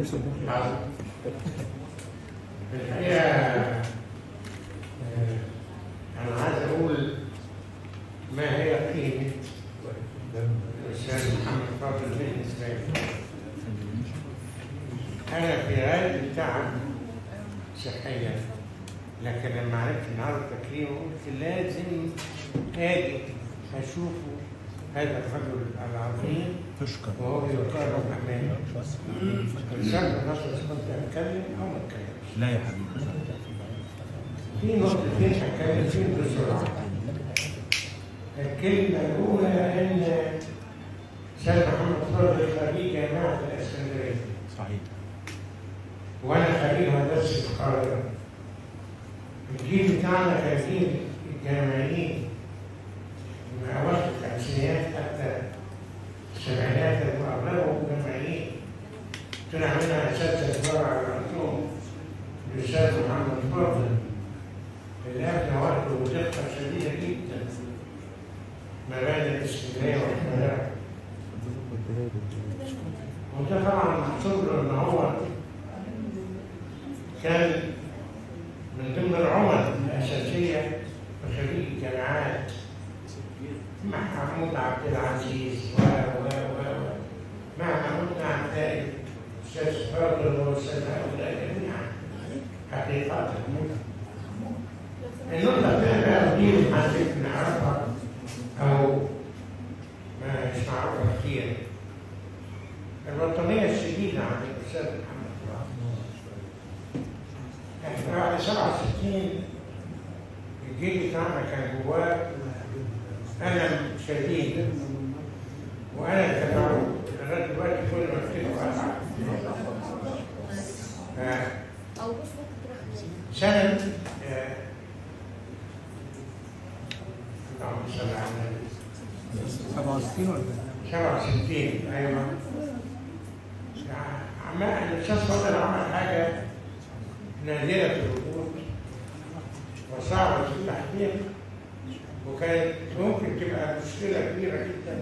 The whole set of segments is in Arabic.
في الحقيقة أنا عايز أقول ما هي قيمة الأستاذ محمد فاضل بالنسبة لي. أنا في غاية التعب صحيا، لكن لما عرفت النهارده تكريمه قلت لازم آجي أشوفه هذا الرجل العظيم وهو يكرم أمامي. بشرط النصر كنت أتكلم أو ما أتكلمش. لا يا حبيبي. في نقطتين هتكلم فيهم بسرعة. الكلمة الأولى إن سيد محمد فاضل خريج جامعة الإسكندرية. صحيح. وأنا خريج هندسة القاهرة. الجيل بتاعنا كان جيل الجامعيين من أواخر الخمسينات حتى السبعينات أغلبهم جامعيين. طلع منها أساتذة كبار على رأسهم الأستاذ محمد فاضل اللي أبنى وحده بدقة شديدة جدا مباني الإسكندرية والقاهرة. وده طبعا محسوب له إن هو كان من ضمن العمل الأساسية في خريج الجامعات مع محمود عبد العزيز مع محمود عبد الأستاذ فاضل والأستاذ هؤلاء جميعا حقيقة. النقطة الثانية دي حسيت نعرفها أو مش معروفة كتير، الوطنية الشديدة عند الأستاذ محمد فاضل. احنا بعد 67 الجيل بتاعنا كان جواه ألم شديد وأنا تبعه لغاية دلوقتي كل ما افتكر سنة اللهم صل على النبي 67 ولا 67 أيوه. الأستاذ فاضل عمل حاجة نادرة في الوجود وصعبة في التحقيق، وكانت ممكن تبقى مشكلة كبيرة جدا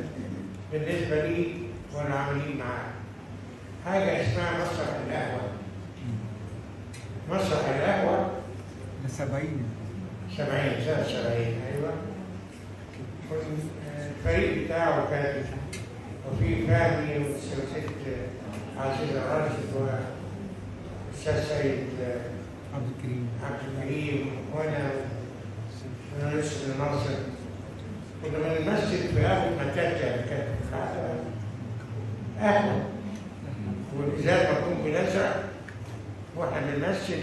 بالنسبة لي وأنا عاملين معاه. حاجة اسمها مسرح القهوة. مسرح القهوة ده 70 سنة 70 أيوه. الفريق بتاعه كان وفي فهمي والست عزيزة راشد والأستاذ سيد عبد الكريم وأنا ونصر الناصر. كنا بنمثل في قهوة متاتا كانت قهوة والإزاز مكون بنزع وإحنا بنمثل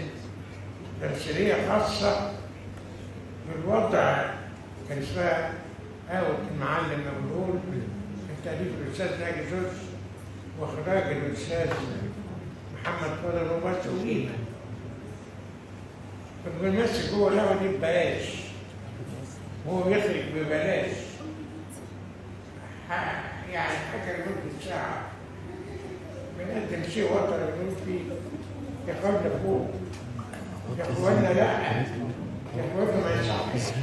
تمثيلية خاصة بالوضع كان اسمها قهوة المعلم مبرور من تأليف الأستاذ ناجي جورج وإخراج الأستاذ محمد فاضل ومسؤولين. كنا بنمثل جوه القهوة دي ببلاش وهو بيخرج ببلاش، يعني حاجة لمدة ساعة بنقدم شيء وطني بنقول فيه يا اخوانا فوق يا اخوانا لا يا اخوانا ما يصحش.